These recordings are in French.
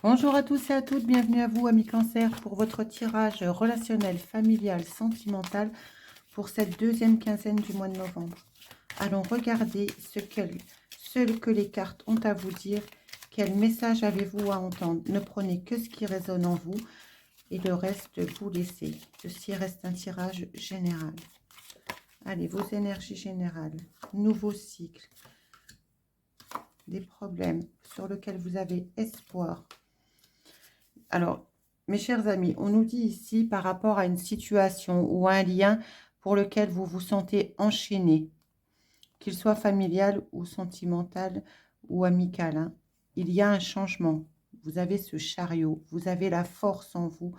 Bonjour à tous et à toutes, bienvenue à vous, amis Cancer, pour votre tirage relationnel, familial, sentimental pour cette deuxième quinzaine du mois de novembre. Allons regarder ce que les cartes ont à vous dire. Quel message avez-vous à entendre? Ne prenez que ce qui résonne en vous et le reste, vous laissez. Ceci reste un tirage général. Allez, vos énergies générales, nouveau cycle, des problèmes sur lesquels vous avez espoir. Alors, mes chers amis, on nous dit ici par rapport à une situation ou à un lien pour lequel vous vous sentez enchaîné, qu'il soit familial ou sentimental ou amical, hein. Il y a un changement. Vous avez ce chariot, vous avez la force en vous.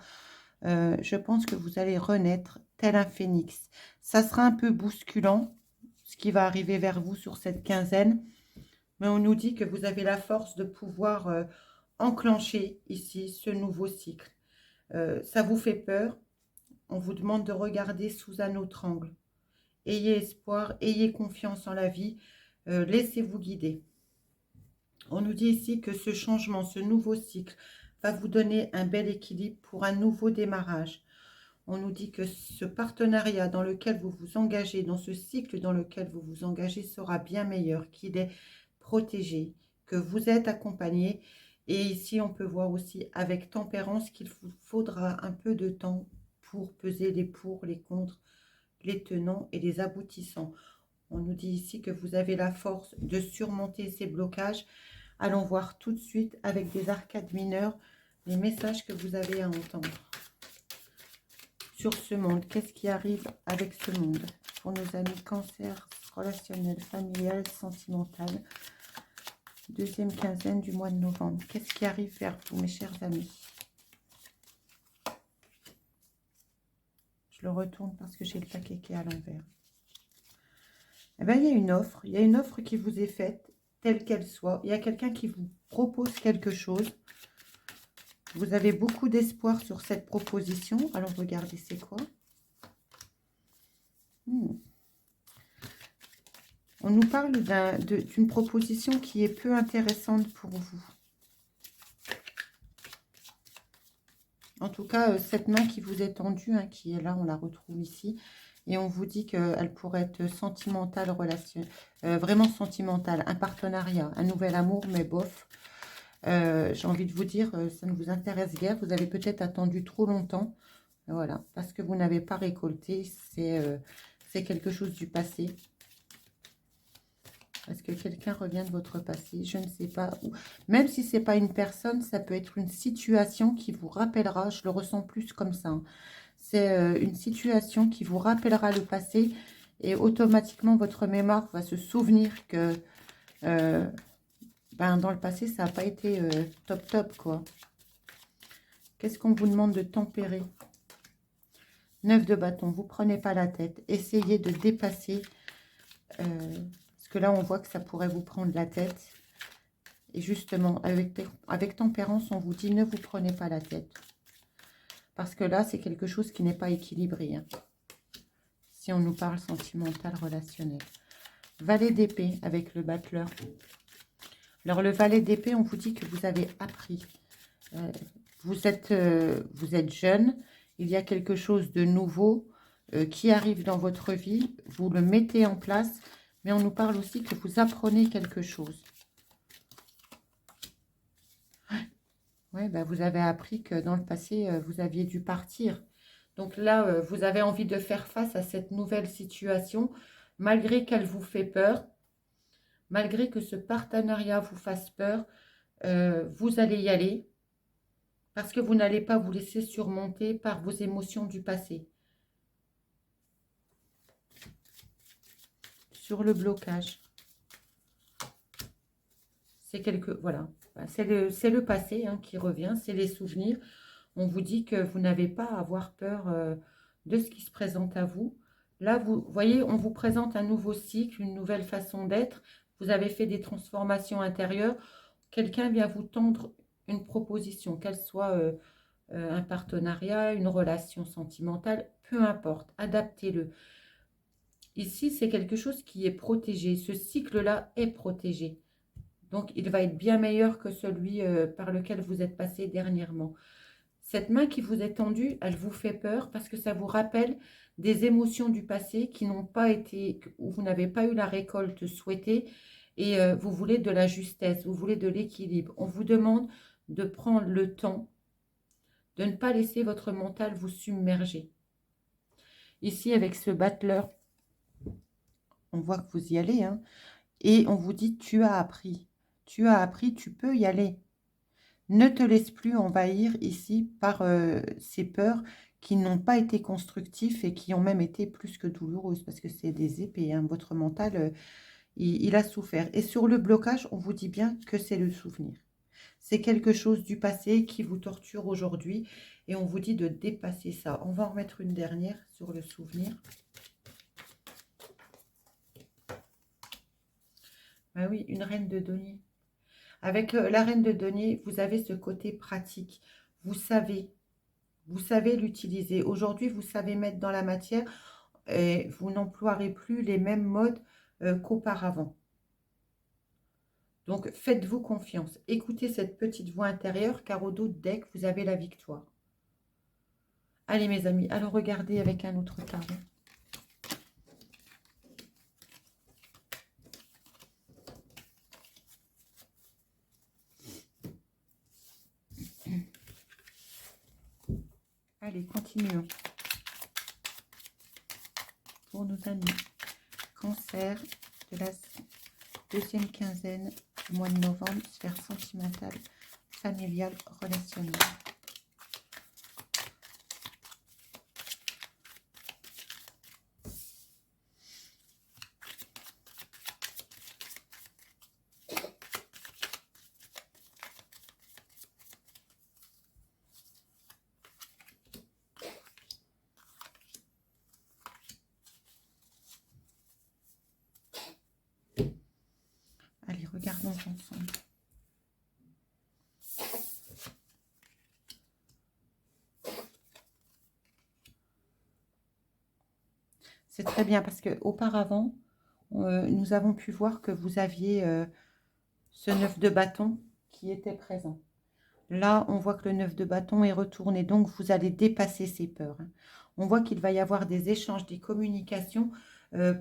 Je pense que vous allez renaître tel un phénix. Ça sera un peu bousculant, ce qui va arriver vers vous sur cette quinzaine, mais on nous dit que vous avez la force de pouvoir enclencher ici ce nouveau cycle. Ça vous fait peur, on vous demande de regarder sous un autre angle. Ayez espoir, ayez confiance en la vie, laissez-vous guider. On nous dit ici que ce changement, ce nouveau cycle va vous donner un bel équilibre pour un nouveau démarrage. On nous dit que ce partenariat dans lequel vous vous engagez, dans ce cycle dans lequel vous vous engagez sera bien meilleur, qu'il est protégé, que vous êtes accompagné. Et ici, on peut voir aussi avec tempérance qu'il vous faudra un peu de temps pour peser les pour, les contre, les tenants et les aboutissants. On nous dit ici que vous avez la force de surmonter ces blocages. Allons voir tout de suite avec des arcades mineures les messages que vous avez à entendre. Sur ce monde, qu'est-ce qui arrive avec ce monde pour nos amis Cancer, relationnel, familial, sentimental, deuxième quinzaine du mois de novembre. Qu'est-ce qui arrive vers vous, mes chers amis? Je le retourne parce que j'ai le paquet qui est à l'envers. Eh bien, il y a une offre qui vous est faite, telle qu'elle soit. Il y a quelqu'un qui vous propose quelque chose. Vous avez beaucoup d'espoir sur cette proposition. Allons regarder c'est quoi. On nous parle d'une proposition qui est peu intéressante pour vous. En tout cas, cette main qui vous est tendue, hein, qui est là, on la retrouve ici. Et on vous dit qu'elle pourrait être sentimentale, vraiment sentimentale. Un partenariat, un nouvel amour, mais bof. J'ai envie de vous dire, ça ne vous intéresse guère. Vous avez peut-être attendu trop longtemps. Voilà, parce que vous n'avez pas récolté. C'est quelque chose du passé. Est-ce que quelqu'un revient de votre passé? Je ne sais pas. Même si ce n'est pas une personne, ça peut être une situation qui vous rappellera. Je le ressens plus comme ça, hein. C'est une situation qui vous rappellera le passé. Et automatiquement, votre mémoire va se souvenir que dans le passé, ça n'a pas été top top, quoi. Qu'est-ce qu'on vous demande de tempérer? 9 de bâton. Vous ne prenez pas la tête. Essayez de dépasser... parce que là, on voit que ça pourrait vous prendre la tête. Et justement, avec tempérance, on vous dit ne vous prenez pas la tête. Parce que là, c'est quelque chose qui n'est pas équilibré, hein. Si on nous parle sentimental, relationnel. Valet d'épée avec le battleur. Alors, le valet d'épée, on vous dit que vous avez appris. Vous êtes jeune. Il y a quelque chose de nouveau qui arrive dans votre vie. Vous le mettez en place. Mais on nous parle aussi que vous apprenez quelque chose. Oui, ben vous avez appris que dans le passé, vous aviez dû partir. Donc là, vous avez envie de faire face à cette nouvelle situation, malgré qu'elle vous fait peur, malgré que ce partenariat vous fasse peur, vous allez y aller, parce que vous n'allez pas vous laisser surmonter par vos émotions du passé. Sur le blocage. Voilà, c'est le passé, hein, qui revient, c'est les souvenirs. On vous dit que vous n'avez pas à avoir peur de ce qui se présente à vous. Là, vous voyez, on vous présente un nouveau cycle, une nouvelle façon d'être. Vous avez fait des transformations intérieures. Quelqu'un vient vous tendre une proposition, qu'elle soit un partenariat, une relation sentimentale, peu importe, adaptez-le. Ici, c'est quelque chose qui est protégé. Ce cycle-là est protégé. Donc, il va être bien meilleur que celui par lequel vous êtes passé dernièrement. Cette main qui vous est tendue, elle vous fait peur parce que ça vous rappelle des émotions du passé qui n'ont pas été, où vous n'avez pas eu la récolte souhaitée et vous voulez de la justesse, vous voulez de l'équilibre. On vous demande de prendre le temps, de ne pas laisser votre mental vous submerger. Ici, avec ce battleur, on voit que vous y allez, hein, et on vous dit, tu as appris, tu peux y aller. Ne te laisse plus envahir ici par ces peurs qui n'ont pas été constructives et qui ont même été plus que douloureuses, parce que c'est des épées, hein. Votre mental, il a souffert. Et sur le blocage, on vous dit bien que c'est le souvenir. C'est quelque chose du passé qui vous torture aujourd'hui et on vous dit de dépasser ça. On va en remettre une dernière sur le souvenir. Ah oui, une reine de denier. Avec la reine de denier, vous avez ce côté pratique. Vous savez l'utiliser. Aujourd'hui, vous savez mettre dans la matière et vous n'emploierez plus les mêmes modes qu'auparavant. Donc, faites-vous confiance. Écoutez cette petite voix intérieure, car au dos de deck, vous avez la victoire. Allez, mes amis, allons regarder avec un autre tarot. Allez, continuons. Pour nos amis, Cancer de la deuxième quinzaine du mois de novembre, sphère sentimentale, familiale, relationnelle. Allez, regardons ensemble. C'est très bien parce que auparavant, nous avons pu voir que vous aviez ce 9 de bâton qui était présent. Là, on voit que le 9 de bâton est retourné, donc vous allez dépasser ces peurs. On voit qu'il va y avoir des échanges, des communications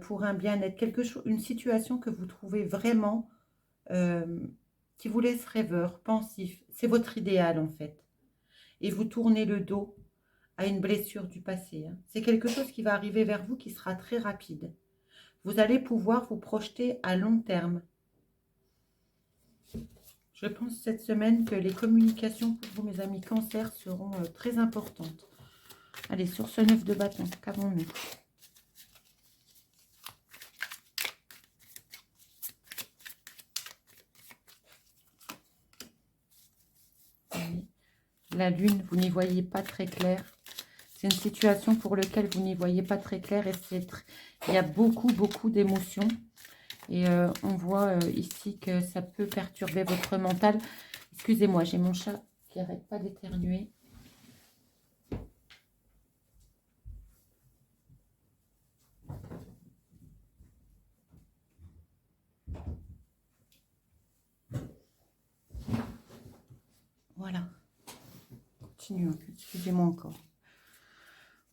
pour un bien-être, quelque chose, une situation que vous trouvez vraiment qui vous laisse rêveur, pensif. C'est votre idéal en fait. Et vous tournez le dos à une blessure du passé. C'est quelque chose qui va arriver vers vous qui sera très rapide. Vous allez pouvoir vous projeter à long terme. Je pense cette semaine que les communications pour vous, mes amis Cancer, seront très importantes. Allez, sur ce 9 de bâton, qu'avons-nous? La lune, vous n'y voyez pas très clair. C'est une situation pour laquelle vous n'y voyez pas très clair et il y a beaucoup d'émotions. Et on voit ici que ça peut perturber votre mental. Excusez-moi, j'ai mon chat qui n'arrête pas d'éternuer. Voilà. Continuons. Excusez-moi encore.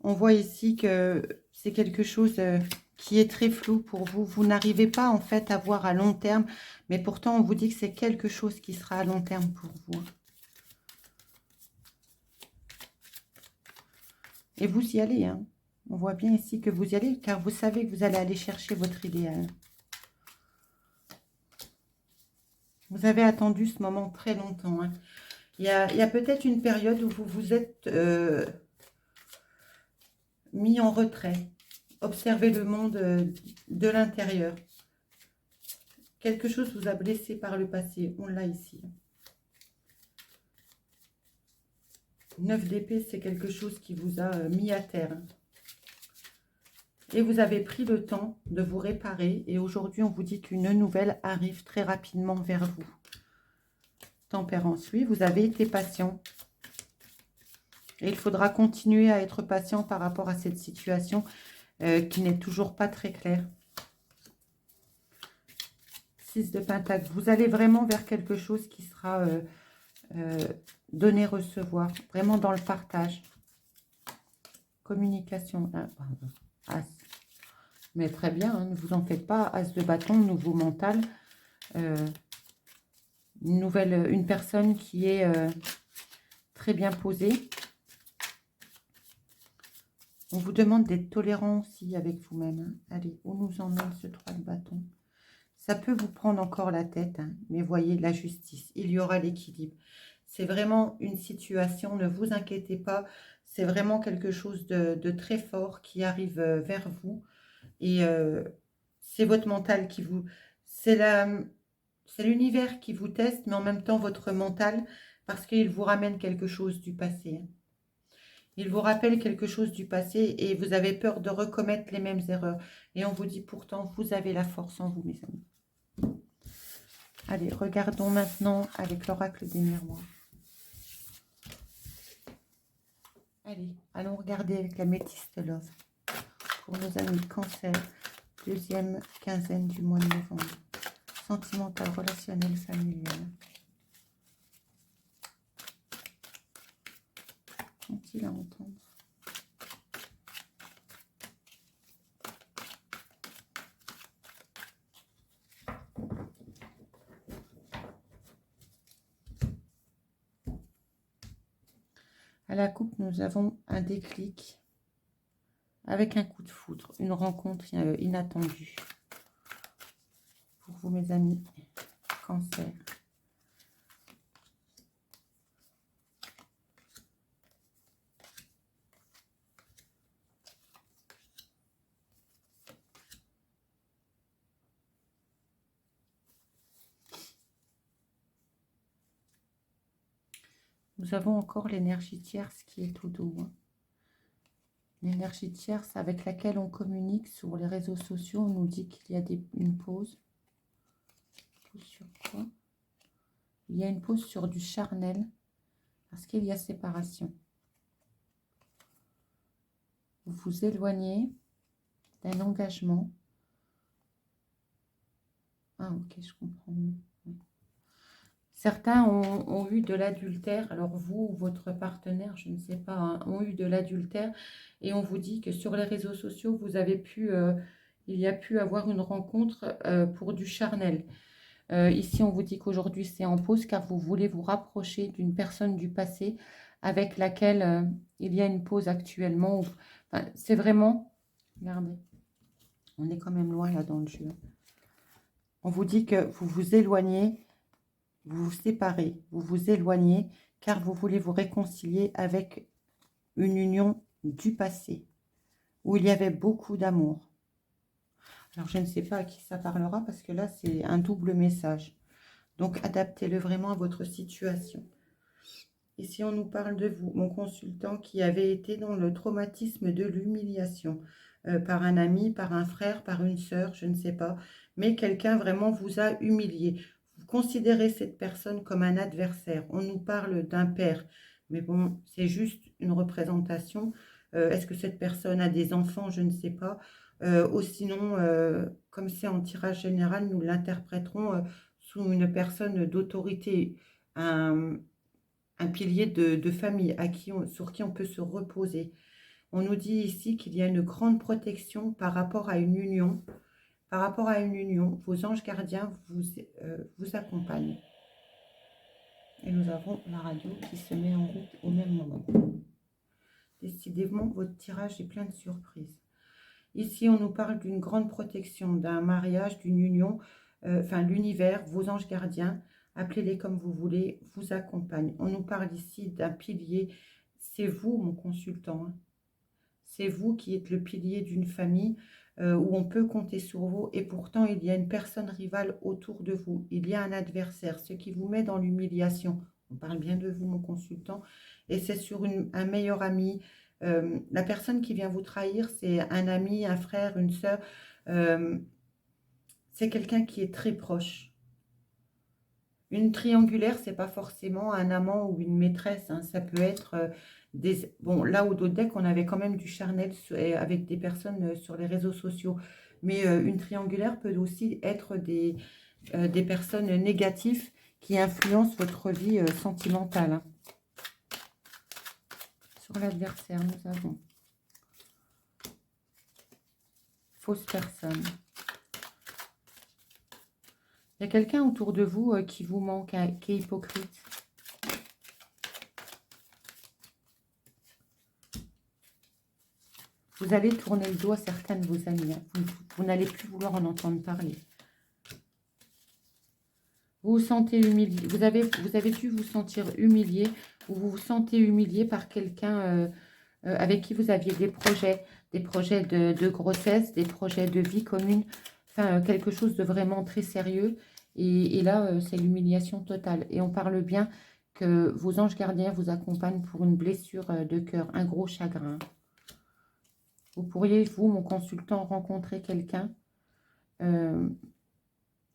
On voit ici que c'est quelque chose qui est très flou pour vous. Vous n'arrivez pas en fait à voir à long terme, mais pourtant on vous dit que c'est quelque chose qui sera à long terme pour vous. Et vous y allez, hein. On voit bien ici que vous y allez, car vous savez que vous allez aller chercher votre idéal. Vous avez attendu ce moment très longtemps, hein. Il y a peut-être une période où vous vous êtes mis en retrait. Observez le monde de l'intérieur. Quelque chose vous a blessé par le passé. On l'a ici. 9 d'épée, c'est quelque chose qui vous a mis à terre. Et vous avez pris le temps de vous réparer. Et aujourd'hui, on vous dit qu'une nouvelle arrive très rapidement vers vous. Tempérance, oui, vous avez été patient. Et il faudra continuer à être patient par rapport à cette situation qui n'est toujours pas très claire. 6 de Pentacle. Vous allez vraiment vers quelque chose qui sera donner-recevoir. Vraiment dans le partage. Communication. Ah, pardon. As. Mais très bien, hein, ne vous en faites pas. As de bâton, nouveau mental. Une personne qui est très bien posée. On vous demande d'être tolérant aussi avec vous-même. Hein. Allez, où nous emmène ce 3 de bâton? Ça peut vous prendre encore la tête, hein, mais voyez, la justice, il y aura l'équilibre. C'est vraiment une situation, ne vous inquiétez pas, c'est vraiment quelque chose de très fort qui arrive vers vous. Et c'est votre mental qui vous... C'est l'univers qui vous teste, mais en même temps votre mental, parce qu'il vous ramène quelque chose du passé. Hein. Il vous rappelle quelque chose du passé et vous avez peur de recommettre les mêmes erreurs. Et on vous dit pourtant, vous avez la force en vous, mes amis. Allez, regardons maintenant avec l'oracle des miroirs. Allez, allons regarder avec la métiste love. Pour nos amis Cancer, deuxième quinzaine du mois de novembre. Sentimental, relationnel, familial. Sont-ils à entendre? À la coupe, nous avons un déclic avec un coup de foudre, une rencontre inattendue. Pour vous, mes amis, Cancer. Nous avons encore l'énergie tierce qui est au dos. Hein. L'énergie tierce avec laquelle on communique sur les réseaux sociaux, on nous dit qu'il y a une pause. Pause sur quoi? Il y a une pause sur du charnel parce qu'il y a séparation. Vous vous éloignez d'un engagement. Ah ok, je comprends mieux. Certains ont eu de l'adultère, alors vous ou votre partenaire, je ne sais pas, hein, ont eu de l'adultère et on vous dit que sur les réseaux sociaux, vous avez pu, il y a pu avoir une rencontre pour du charnel. Ici, on vous dit qu'aujourd'hui, c'est en pause car vous voulez vous rapprocher d'une personne du passé avec laquelle il y a une pause actuellement. Enfin, c'est vraiment, regardez, on est quand même loin là dans le jeu. On vous dit que vous vous éloignez. Vous vous séparez, vous vous éloignez, car vous voulez vous réconcilier avec une union du passé, où il y avait beaucoup d'amour. Alors, je ne sais pas à qui ça parlera, parce que là, c'est un double message. Donc, adaptez-le vraiment à votre situation. Ici, on nous parle de vous, mon consultant, qui avait été dans le traumatisme de l'humiliation, par un ami, par un frère, par une sœur, je ne sais pas, mais quelqu'un vraiment vous a humilié. Vous considérez cette personne comme un adversaire. On nous parle d'un père, mais bon, c'est juste une représentation. Est-ce que cette personne a des enfants? Je ne sais pas. Ou sinon, comme c'est en tirage général, nous l'interpréterons sous une personne d'autorité, un pilier de famille sur qui on peut se reposer. On nous dit ici qu'il y a une grande protection par rapport à une union. Par rapport à une union, vos anges gardiens vous accompagnent. Et nous avons la radio qui se met en route au même moment. Décidément, votre tirage est plein de surprises. Ici, on nous parle d'une grande protection, d'un mariage, d'une union, enfin l'univers, vos anges gardiens, appelez-les comme vous voulez, vous accompagnent. On nous parle ici d'un pilier, c'est vous mon consultant, hein. C'est vous qui êtes le pilier d'une famille où on peut compter sur vous et pourtant il y a une personne rivale autour de vous, il y a un adversaire, ce qui vous met dans l'humiliation. On parle bien de vous mon consultant et c'est sur un meilleur ami. La personne qui vient vous trahir, c'est un ami, un frère, une sœur. C'est quelqu'un qui est très proche. Une triangulaire, c'est pas forcément un amant ou une maîtresse. Hein. Ça peut être Bon, là, au dos deck, on avait quand même du charnel avec des personnes sur les réseaux sociaux. Mais une triangulaire peut aussi être des personnes négatives qui influencent votre vie sentimentale. Hein. Sur l'adversaire, nous avons fausse personne. Il y a quelqu'un autour de vous qui vous manque, qui est hypocrite. Vous allez tourner le dos à certains de vos amis. Hein. Vous n'allez plus vouloir en entendre parler. Vous vous sentez humilié. Vous avez dû vous sentir humilié ou vous vous sentez humilié par quelqu'un avec qui vous aviez des projets de grossesse, des projets de vie commune, enfin quelque chose de vraiment très sérieux. Et là, c'est l'humiliation totale. Et on parle bien que vos anges gardiens vous accompagnent pour une blessure de cœur, un gros chagrin. Vous pourriez, vous, mon consultant, rencontrer quelqu'un, un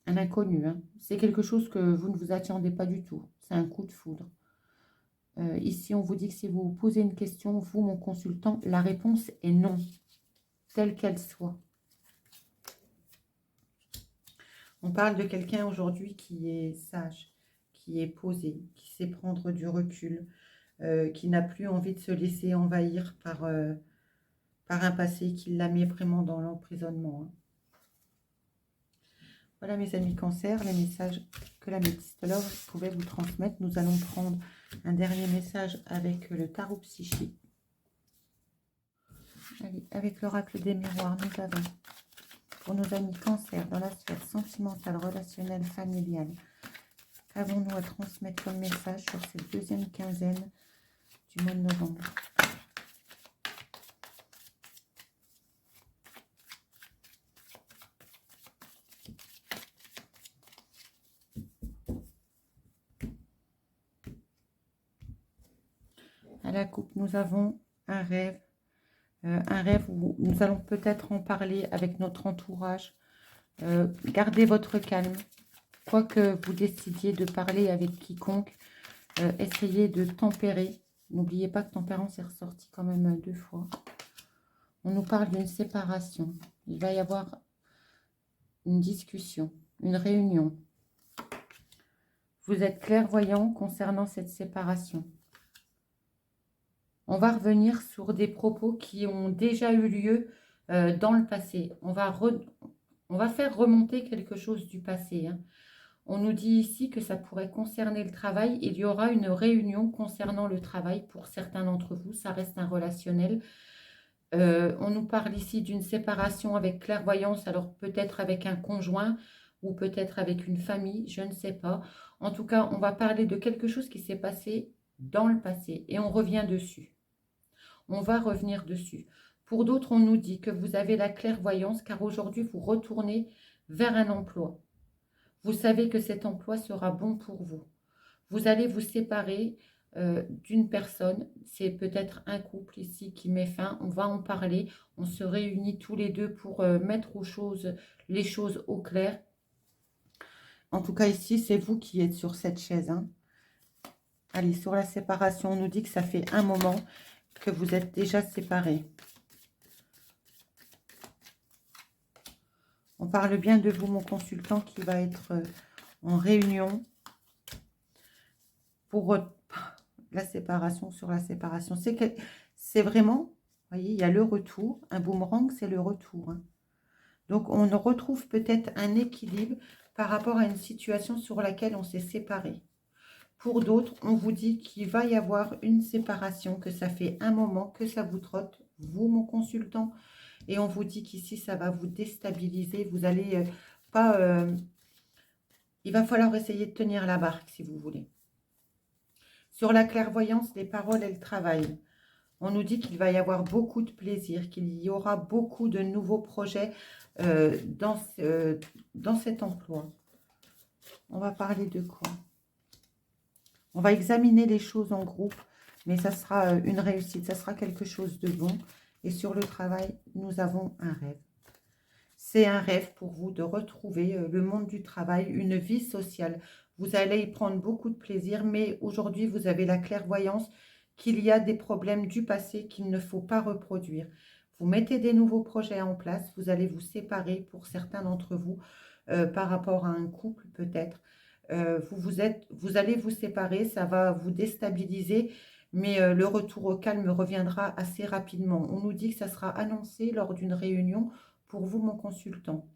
inconnu. Hein. C'est quelque chose que vous ne vous attendez pas du tout. C'est un coup de foudre. Ici, on vous dit que si vous vous posez une question, vous, mon consultant, la réponse est non, telle qu'elle soit. On parle de quelqu'un aujourd'hui qui est sage, qui est posé, qui sait prendre du recul, qui n'a plus envie de se laisser envahir par un passé qui la met vraiment dans l'emprisonnement. Hein. Voilà mes amis Cancer, les messages que la Méphistophélès pouvait vous transmettre. Nous allons prendre un dernier message avec le tarot psychique. Allez, avec l'oracle des miroirs, nous avons pour nos amis Cancer dans la sphère sentimentale, relationnelle, familiale. Qu'avons-nous à transmettre comme message sur cette deuxième quinzaine du mois de novembre? À la coupe, nous avons un rêve où nous allons peut-être en parler avec notre entourage. Gardez votre calme. Quoi que vous décidiez de parler avec quiconque, essayez de tempérer. N'oubliez pas que tempérance est ressorti quand même 2 fois. On nous parle d'une séparation. Il va y avoir une discussion, une réunion. Vous êtes clairvoyant concernant cette séparation. On va revenir sur des propos qui ont déjà eu lieu dans le passé. On va faire remonter quelque chose du passé. Hein. On nous dit ici que ça pourrait concerner le travail. Il y aura une réunion concernant le travail pour certains d'entre vous. Ça reste un relationnel. On nous parle ici d'une séparation avec clairvoyance. Alors peut-être avec un conjoint ou peut-être avec une famille. Je ne sais pas. En tout cas, on va parler de quelque chose qui s'est passé dans le passé. Et on revient dessus. On va revenir dessus. Pour d'autres, on nous dit que vous avez la clairvoyance car aujourd'hui, vous retournez vers un emploi. Vous savez que cet emploi sera bon pour vous. Vous allez vous séparer d'une personne. C'est peut-être un couple ici qui met fin. On va en parler. On se réunit tous les deux pour mettre les choses au clair. En tout cas, ici, c'est vous qui êtes sur cette chaise. Hein. Allez, sur la séparation, on nous dit que ça fait un moment que vous êtes déjà séparés. On parle bien de vous, mon consultant, qui va être en réunion pour la séparation, sur la séparation. C'est vraiment, vous voyez, il y a le retour. Un boomerang, c'est le retour. Hein. Donc, on retrouve peut-être un équilibre par rapport à une situation sur laquelle on s'est séparé. Pour d'autres, on vous dit qu'il va y avoir une séparation, que ça fait un moment, que ça vous trotte, vous, mon consultant. Et on vous dit qu'ici, ça va vous déstabiliser. Vous allez pas... il va falloir essayer de tenir la barque, si vous voulez. Sur la clairvoyance, les paroles, elles travaillent. On nous dit qu'il va y avoir beaucoup de plaisir, qu'il y aura beaucoup de nouveaux projets dans cet emploi. On va parler de quoi? On va examiner les choses en groupe, mais ça sera une réussite, ça sera quelque chose de bon. Et sur le travail, nous avons un rêve. C'est un rêve pour vous de retrouver le monde du travail, une vie sociale. Vous allez y prendre beaucoup de plaisir, mais aujourd'hui, vous avez la clairvoyance qu'il y a des problèmes du passé qu'il ne faut pas reproduire. Vous mettez des nouveaux projets en place, vous allez vous séparer pour certains d'entre vous. par rapport à un couple peut-être. Vous allez vous séparer, ça va vous déstabiliser, mais le retour au calme reviendra assez rapidement. On nous dit que ça sera annoncé lors d'une réunion pour vous, mon consultant.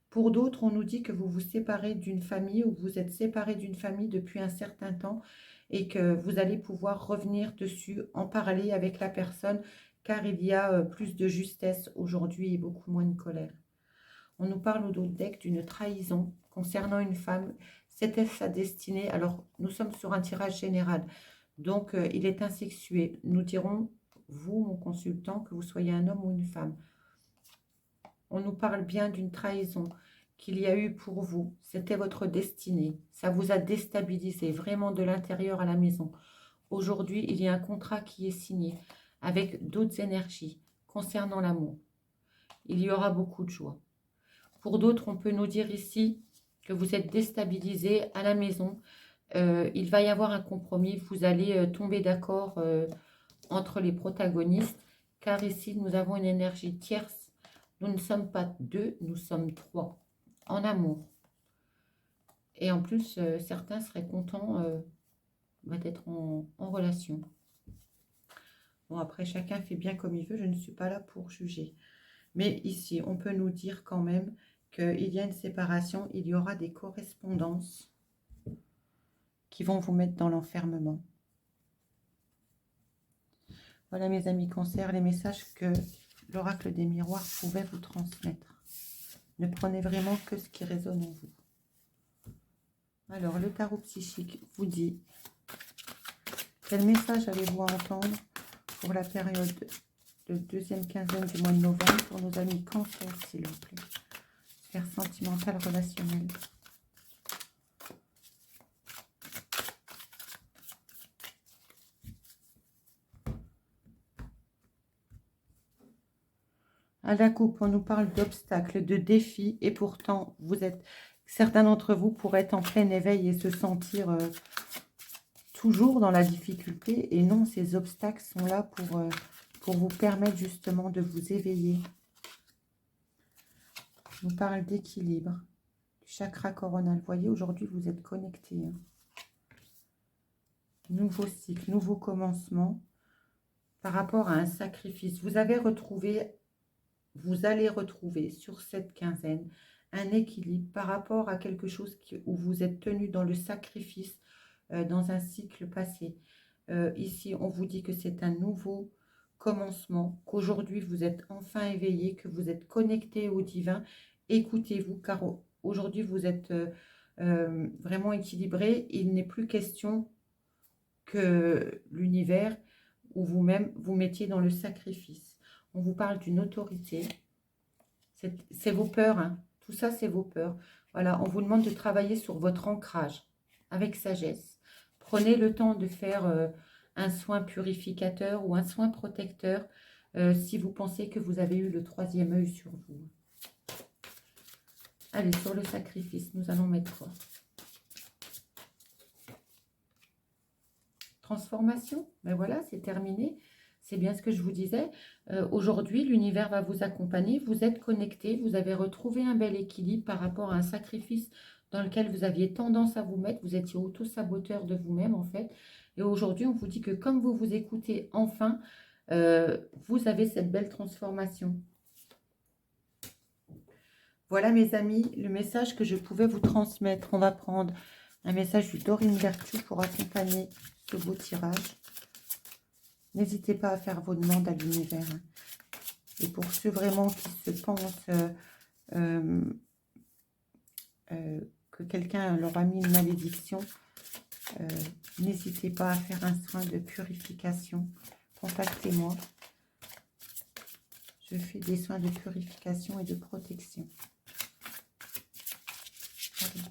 Pour d'autres, on nous dit que vous vous séparez d'une famille ou vous êtes séparé d'une famille depuis un certain temps et que vous allez pouvoir revenir dessus, en parler avec la personne, car il y a plus de justesse aujourd'hui et beaucoup moins de colère. On nous parle au dos deck d'une trahison concernant une femme. C'était sa destinée. Alors, nous sommes sur un tirage général. Donc, il est insexué. Nous dirons, vous, mon consultant, que vous soyez un homme ou une femme. On nous parle bien d'une trahison qu'il y a eu pour vous. C'était votre destinée. Ça vous a déstabilisé vraiment de l'intérieur à la maison. Aujourd'hui, il y a un contrat qui est signé avec d'autres énergies concernant l'amour. Il y aura beaucoup de joie. Pour d'autres, on peut nous dire ici que vous êtes déstabilisé à la maison. Il va y avoir un compromis. Vous allez tomber d'accord entre les protagonistes, car ici, nous avons une énergie tierce. Nous ne sommes pas deux, nous sommes trois, en amour. Et en plus, certains seraient contents d'être en relation. Bon, après, chacun fait bien comme il veut, je ne suis pas là pour juger. Mais ici, on peut nous dire quand même qu'il y a une séparation, il y aura des correspondances qui vont vous mettre dans l'enfermement. Voilà, mes amis Cancer, les messages que l'oracle des miroirs pouvait vous transmettre. Ne prenez vraiment que ce qui résonne en vous. Alors, le tarot psychique vous dit, quel message avez-vous à entendre pour la période de deuxième quinzaine du mois de novembre pour nos amis Cancer, s'il vous plaît. Sphère sentimentale, relationnelle. À la coupe, on nous parle d'obstacles, de défis, et pourtant, certains d'entre vous pourraient être en plein éveil et se sentir toujours dans la difficulté. Et non, ces obstacles sont là pour vous permettre justement de vous éveiller. On nous parle d'équilibre, du chakra coronal. Vous voyez, aujourd'hui, vous êtes connectés. Hein. Nouveau cycle, nouveau commencement par rapport à un sacrifice. Vous allez retrouver sur cette quinzaine un équilibre par rapport à quelque chose où vous êtes tenu dans le sacrifice dans un cycle passé. Ici, on vous dit que c'est un nouveau commencement, qu'aujourd'hui vous êtes enfin éveillé, que vous êtes connecté au divin. Écoutez-vous, car aujourd'hui vous êtes vraiment équilibré. Il n'est plus question que l'univers ou vous-même vous mettiez dans le sacrifice. On vous parle d'une autorité. C'est vos peurs, hein. Tout ça, c'est vos peurs. Voilà, on vous demande de travailler sur votre ancrage avec sagesse. Prenez le temps de faire un soin purificateur ou un soin protecteur si vous pensez que vous avez eu le troisième œil sur vous. Allez, sur le sacrifice, nous allons mettre quoi? Transformation, ben voilà, c'est terminé. C'est bien ce que je vous disais. Aujourd'hui, l'univers va vous accompagner. Vous êtes connecté. Vous avez retrouvé un bel équilibre par rapport à un sacrifice dans lequel vous aviez tendance à vous mettre. Vous étiez auto-saboteur de vous-même, en fait. Et aujourd'hui, on vous dit que comme vous vous écoutez enfin, vous avez cette belle transformation. Voilà, mes amis, le message que je pouvais vous transmettre. On va prendre un message du Dorine Virtue pour accompagner ce beau tirage. N'hésitez pas à faire vos demandes à l'univers. Et pour ceux vraiment qui se pensent que quelqu'un leur a mis une malédiction, n'hésitez pas à faire un soin de purification. Contactez-moi. Je fais des soins de purification et de protection. Allez.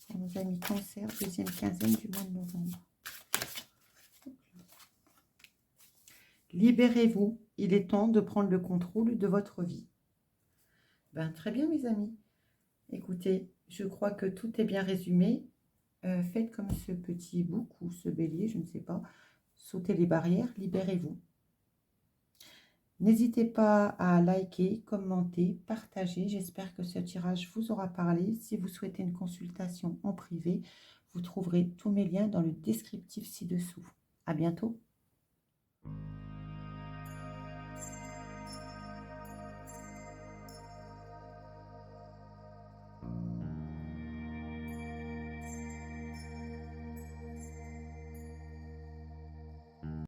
Pour nos amis Cancer, deuxième quinzaine du mois de novembre. Libérez-vous, il est temps de prendre le contrôle de votre vie. Ben, très bien, mes amis. Écoutez, je crois que tout est bien résumé. Faites comme ce petit bouc ou ce bélier, je ne sais pas. Sautez les barrières, libérez-vous. N'hésitez pas à liker, commenter, partager. J'espère que ce tirage vous aura parlé. Si vous souhaitez une consultation en privé, vous trouverez tous mes liens dans le descriptif ci-dessous. À bientôt.